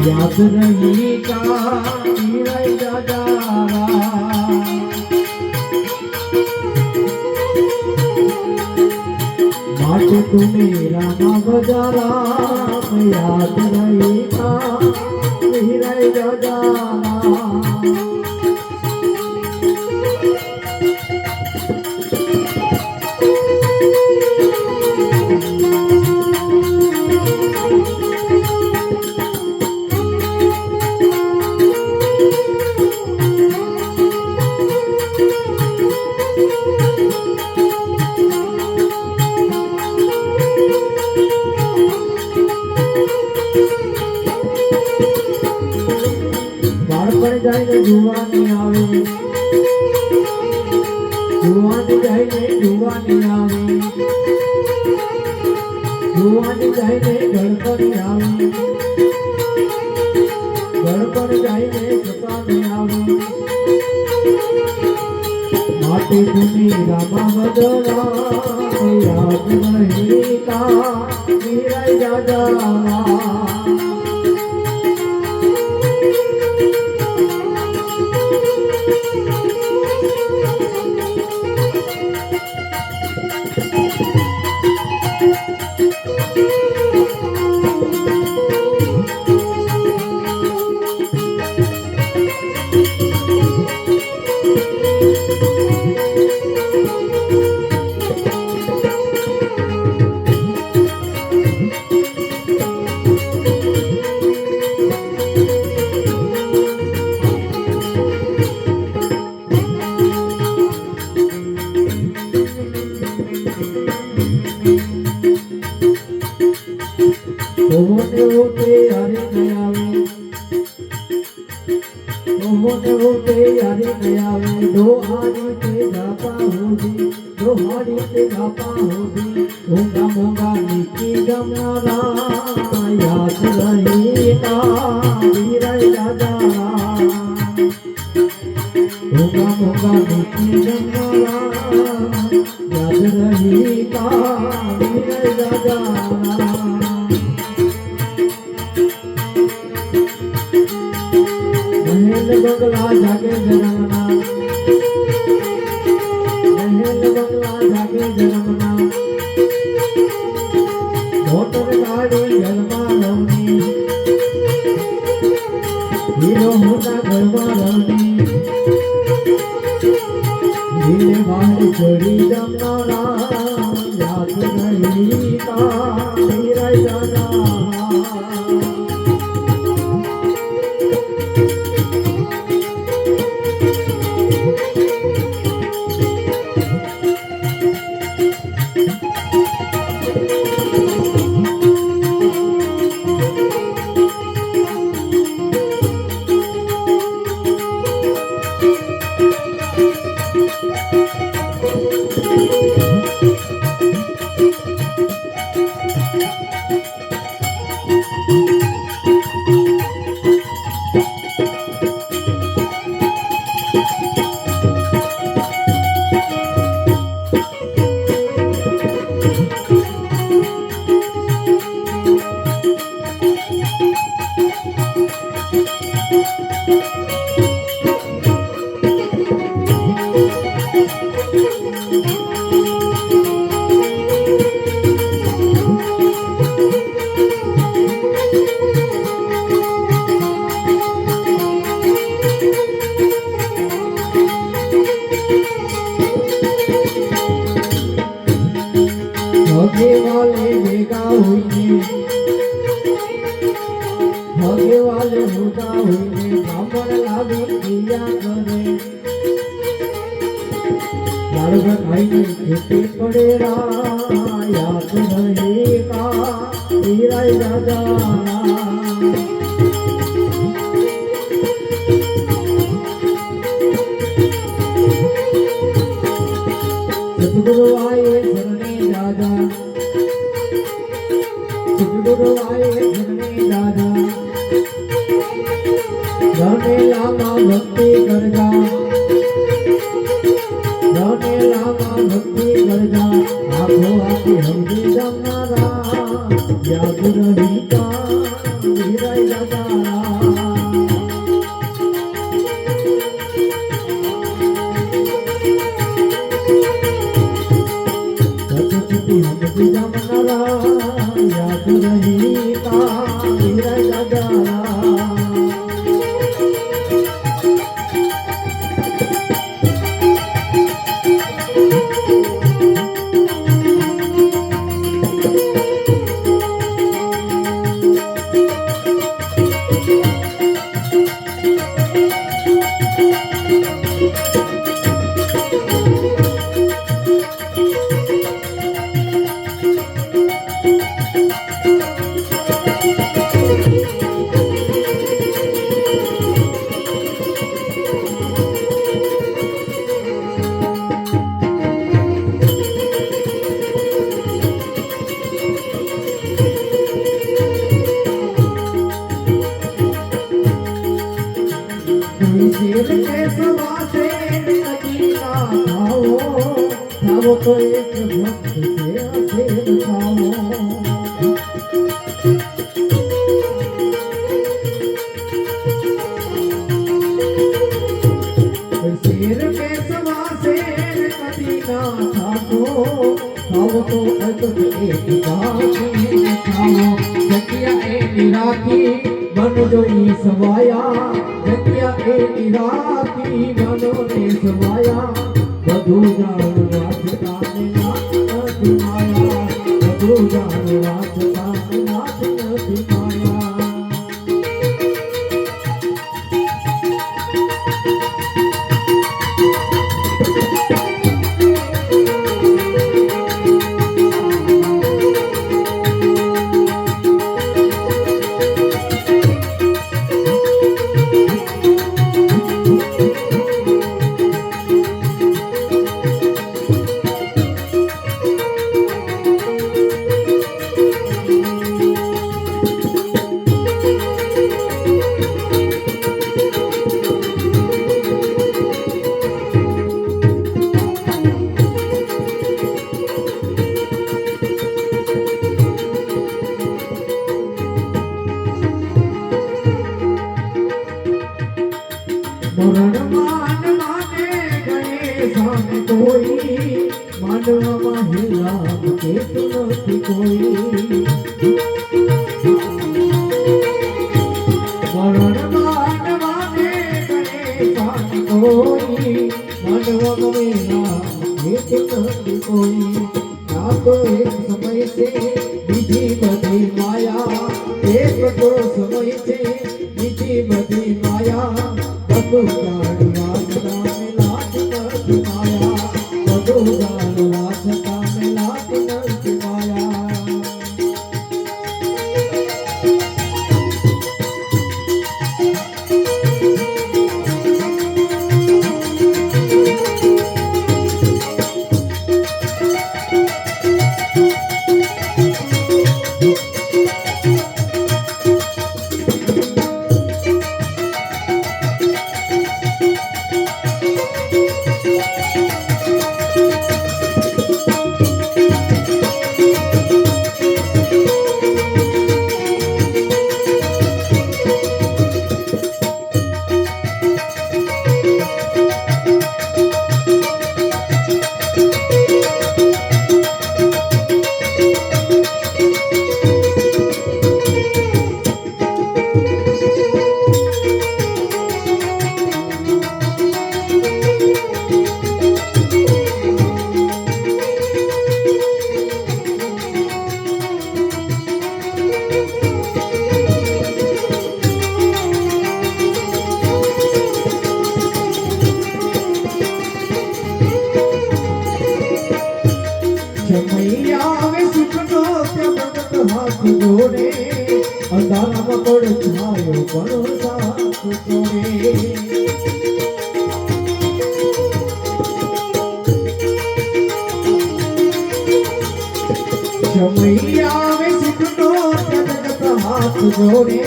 याद रही का माटे तू मेरा ना बजारा याद रही का बाळपण जायने जुवानी आवे जुवानी जायने जुवानी आवे जुवानी जायने गळपण आवे गळपण जायने सताने आवे माटे तुम्ही रामा बदला याद नहीं का वीराई जाजा होने होते यारे नयावे दो हारी के गापा होगी दो हारी के गापा होगी होगा मोगा निकी गमरा याद रहेगा वीराई राजा होगा मोगा निकी गमरा याद रहेगा वीराई राजा महल बंगला जागे जन्मना महल बंगला जागे जन्मना मोटर गाड़ी जन्मा रवनी हीरो होता घरमा रवनी हीरे बाहर छोड़ी जमनारा याद रही का वीराई राजा भगे वाले बेगा हुई भगे वाले होगा हुई ब्राह्मण लागे किया करे बारग खाई खेती पड़ेगा याद रहेगा वीराई राजा सतगुरु आए शरणे दादा सतगुरु आए शरणे दादा रणे लामा भक्ति कर जा रणे लामा भक्ति कर जा आखो आखी हमदी जमनारा याद रही का वीराई दादा વિરજ જારા શેર કે સવાસે નદી ના ખાવો ખાવો તો એક ભક્ત છે શેર ખાવો શેર કે સવાસે નદી ના ખાવો ખાવો તો એક ભક્ત ખાવો જગ્યા એ નિરાકી બનજો ઈ સવાયા જગ્યા એ નિરાકી બનો ને સવાયા બધું જાણવા છતાં નાથ નથી માયા બધું જાણવા છતાં નાથ નથી માયા મરણ માન માને ગણેશાને કોઈ માનવામાં હિલામ કેતું નથી કોઈ મરણ માન માને ગણેશાને કોઈ માનવામાં હિલામ કેતું નથી કોઈ આ તો એક સમય છે બીજી બધી માયા એક તો સમય છે બીજી બધી માયા બધું જાણવા છતાં લાજ નથી માયા બધું જાણવા છતાં લાજ નથી માયા જોડે અંધારામાં પડ છાયો પણ સાથ જોડે સમય આવે સુખનો જગત હાથ જોડે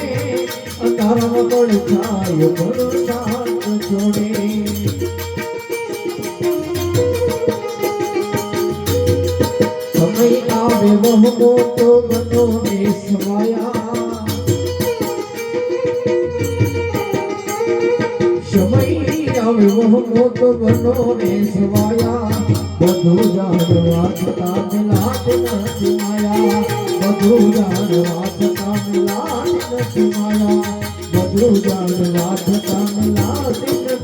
અંધારામાં પડ છાયો પણ સાથ જોડે સમય આવે બહુ મોટો બનો ને સમાયા સમય મોત બનો રે સવાયા બધું જાણવા છતાં મિલાતી નથી માયા બધું જાણવા છતાં મિલાતી નથી માયા બધું જાણવા છતાં મિલાતી નથી